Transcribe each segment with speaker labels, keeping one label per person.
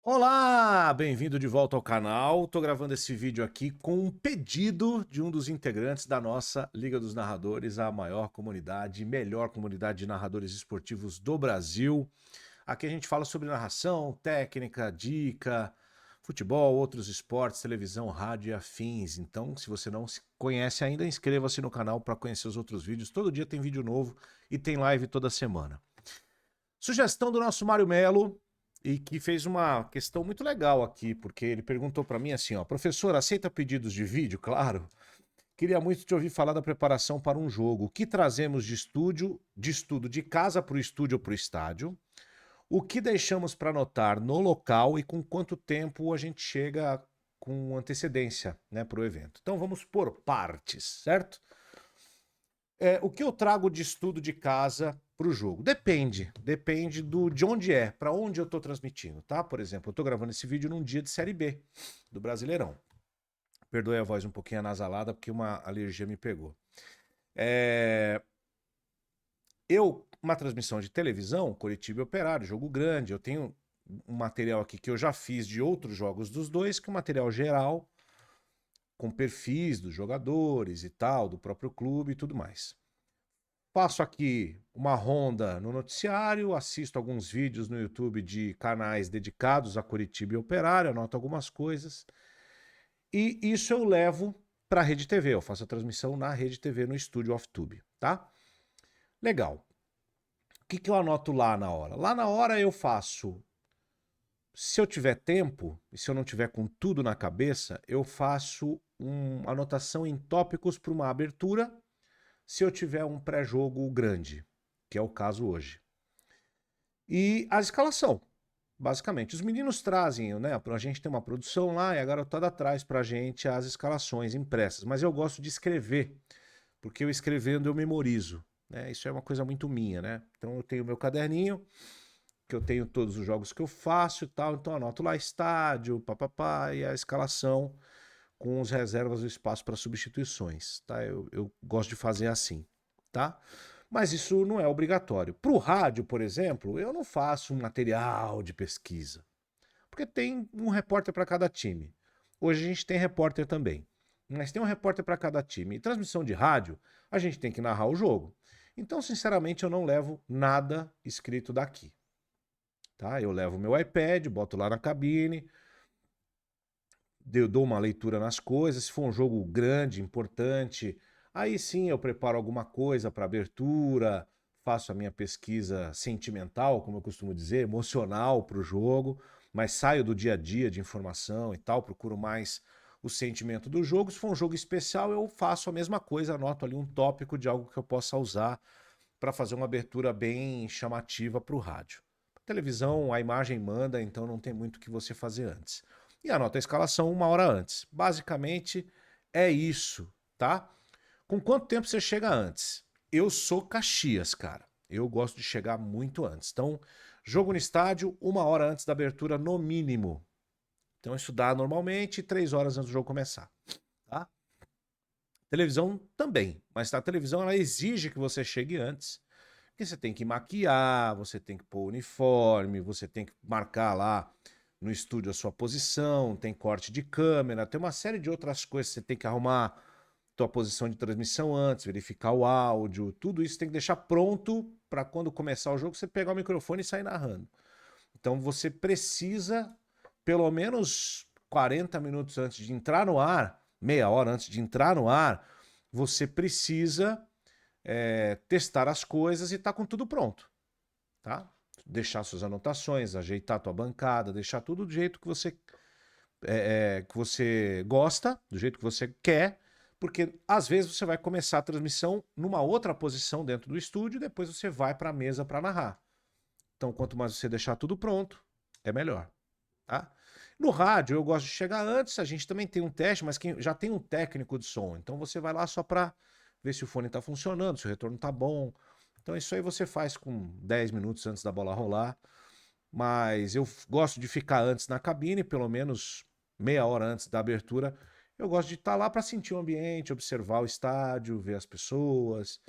Speaker 1: Olá, bem-vindo de volta ao canal. Tô gravando esse vídeo aqui com um pedido de um dos integrantes da nossa Liga dos Narradores, a maior comunidade, melhor comunidade de narradores esportivos do Brasil. Aqui a gente fala sobre narração, técnica, dica, futebol, outros esportes, televisão, rádio e afins. Então, se você não se conhece ainda, inscreva-se no canal para conhecer os outros vídeos. Todo dia tem vídeo novo e tem live toda semana. Sugestão do nosso Mário Melo, e que fez uma questão muito legal aqui, porque ele perguntou para mim assim, ó, professor, aceita pedidos de vídeo? Claro. Queria muito te ouvir falar da preparação para um jogo. O que trazemos de estudo de casa para o estúdio ou para o estádio? O que deixamos para anotar no local e com quanto tempo a gente chega com antecedência, né, para o evento? Então vamos por partes, certo? O que eu trago de estudo de casa para o jogo? Depende de onde é, para onde eu estou transmitindo, tá? Por exemplo, eu estou gravando esse vídeo num dia de Série B do Brasileirão. Perdoe a voz um pouquinho anasalada, porque uma alergia me pegou. Uma transmissão de televisão, Coritiba e Operário, jogo grande, eu tenho um material aqui que eu já fiz de outros jogos dos dois, que é um material geral, com perfis dos jogadores e tal, do próprio clube e tudo mais. Faço aqui uma ronda no noticiário, assisto alguns vídeos no YouTube de canais dedicados a Coritiba e Operário, anoto algumas coisas. E isso eu levo para a Rede TV. Eu faço a transmissão na Rede TV no estúdio OffTube, tá? Legal. O que eu anoto lá na hora? Lá na hora eu faço. Se eu tiver tempo, e se eu não tiver com tudo na cabeça, eu faço uma anotação em tópicos para uma abertura se eu tiver um pré-jogo grande, que é o caso hoje. E a escalação, basicamente. Os meninos trazem, né? A gente tem uma produção lá e a garotada traz pra gente as escalações impressas. Mas eu gosto de escrever, porque eu escrevendo eu memorizo, né? Isso é uma coisa muito minha, né? Então eu tenho meu caderninho, que eu tenho todos os jogos que eu faço e tal, então anoto lá estádio, papapá, e a escalação com os reservas do espaço para substituições, tá? Eu gosto de fazer assim, tá? Mas isso não é obrigatório. Para o rádio, por exemplo, eu não faço um material de pesquisa, porque tem um repórter para cada time. Hoje a gente tem repórter também, mas tem um repórter para cada time. E transmissão de rádio, a gente tem que narrar o jogo. Então, sinceramente, eu não levo nada escrito daqui. Tá? Eu levo meu iPad, boto lá na cabine, eu dou uma leitura nas coisas. Se for um jogo grande, importante, aí sim eu preparo alguma coisa para abertura, faço a minha pesquisa sentimental, como eu costumo dizer, emocional para o jogo, mas saio do dia a dia de informação e tal, procuro mais o sentimento do jogo. Se for um jogo especial, eu faço a mesma coisa, anoto ali um tópico de algo que eu possa usar para fazer uma abertura bem chamativa para o rádio. Televisão, a imagem manda, então não tem muito o que você fazer antes. E anota a escalação uma hora antes. Basicamente é isso, tá? Com quanto tempo você chega antes? Eu sou Caxias, cara. Eu gosto de chegar muito antes. Então, jogo no estádio, uma hora antes da abertura, no mínimo. Então, isso dá normalmente 3 horas antes do jogo começar, tá? Televisão também, mas a televisão ela exige que você chegue antes. Porque você tem que maquiar, você tem que pôr uniforme, você tem que marcar lá no estúdio a sua posição, tem corte de câmera, tem uma série de outras coisas. Você tem que arrumar tua posição de transmissão antes, verificar o áudio, tudo isso tem que deixar pronto para quando começar o jogo você pegar o microfone e sair narrando. Então você precisa, pelo menos 40 minutos antes de entrar no ar, meia hora antes de entrar no ar, você precisa testar as coisas e tá com tudo pronto, tá? Deixar suas anotações, ajeitar tua bancada, deixar tudo do jeito que você gosta, do jeito que você quer, porque às vezes você vai começar a transmissão numa outra posição dentro do estúdio e depois você vai para a mesa para narrar. Então, quanto mais você deixar tudo pronto, é melhor, tá? No rádio, eu gosto de chegar antes, a gente também tem um teste, mas quem já tem um técnico de som, então você vai lá só para ver se o fone está funcionando, se o retorno está bom. Então isso aí você faz com 10 minutos antes da bola rolar, mas eu gosto de ficar antes na cabine, pelo menos meia hora antes da abertura. Eu gosto de estar lá para sentir o ambiente, observar o estádio, ver as pessoas,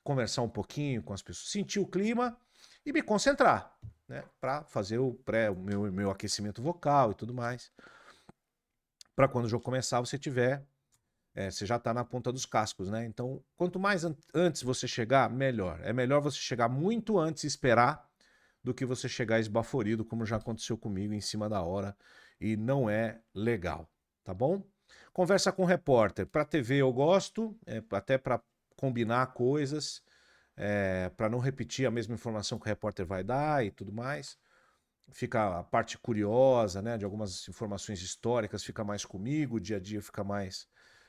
Speaker 1: conversar um pouquinho com as pessoas, sentir o clima e me concentrar. né? Para fazer o meu aquecimento vocal e tudo mais. Para quando o jogo começar, você tiver. Você já está na ponta dos cascos, né? Então, quanto mais antes você chegar, melhor. É melhor você chegar muito antes e esperar do que você chegar esbaforido, como já aconteceu comigo em cima da hora. E não é legal, tá bom? Conversa com o repórter. Para TV eu gosto, até para combinar coisas, para não repetir a mesma informação que o repórter vai dar e tudo mais. Fica a parte curiosa, né, de algumas informações históricas, fica mais comigo, o dia a dia fica mais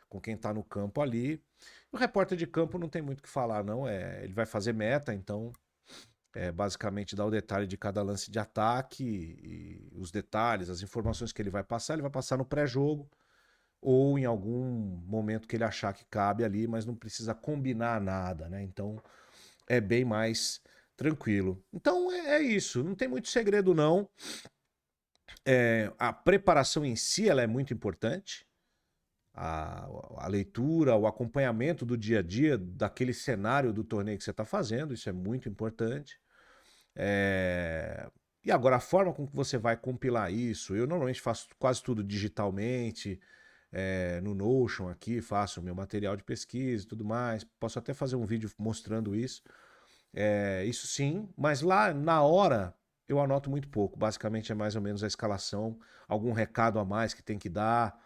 Speaker 1: com quem está no campo ali. O repórter de campo não tem muito o que falar, não. Ele vai fazer meta, então basicamente dar o detalhe de cada lance de ataque e os detalhes, as informações que ele vai passar no pré-jogo ou em algum momento que ele achar que cabe ali, mas não precisa combinar nada, né? Então é bem mais tranquilo. Então é isso, não tem muito segredo não. A preparação em si ela é muito importante. A leitura, o acompanhamento do dia a dia, daquele cenário do torneio que você está fazendo, isso é muito importante. E agora, a forma com que você vai compilar isso, eu normalmente faço quase tudo digitalmente, no Notion aqui, faço meu material de pesquisa e tudo mais. Posso até fazer um vídeo mostrando isso. Isso sim, mas lá na hora eu anoto muito pouco. Basicamente é mais ou menos a escalação, algum recado a mais que tem que dar,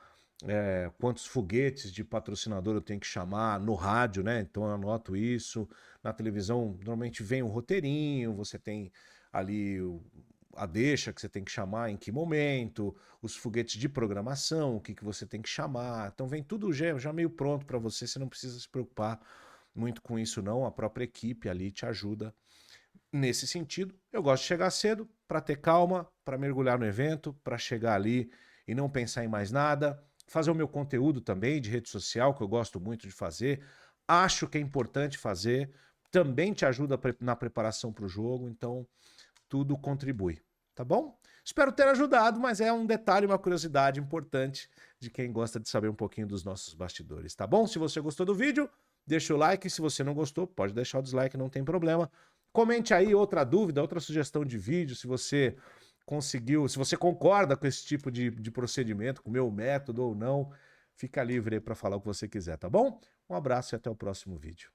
Speaker 1: quantos foguetes de patrocinador eu tenho que chamar no rádio, né? Então eu anoto isso. Na televisão normalmente vem um roteirinho, você tem ali a deixa que você tem que chamar em que momento, os foguetes de programação, o que, que você tem que chamar. Então vem tudo já meio pronto para você, você não precisa se preocupar muito com isso não, a própria equipe ali te ajuda nesse sentido. Eu gosto de chegar cedo para ter calma, para mergulhar no evento, para chegar ali e não pensar em mais nada, fazer o meu conteúdo também de rede social, que eu gosto muito de fazer, acho que é importante fazer, também te ajuda na preparação para o jogo, então tudo contribui, tá bom? Espero ter ajudado, mas é um detalhe, uma curiosidade importante de quem gosta de saber um pouquinho dos nossos bastidores, tá bom? Se você gostou do vídeo, deixa o like, se você não gostou, pode deixar o dislike, não tem problema. Comente aí outra dúvida, outra sugestão de vídeo, se você conseguiu, se você concorda com esse tipo de procedimento, com o meu método ou não, fica livre aí para falar o que você quiser, tá bom? Um abraço e até o próximo vídeo.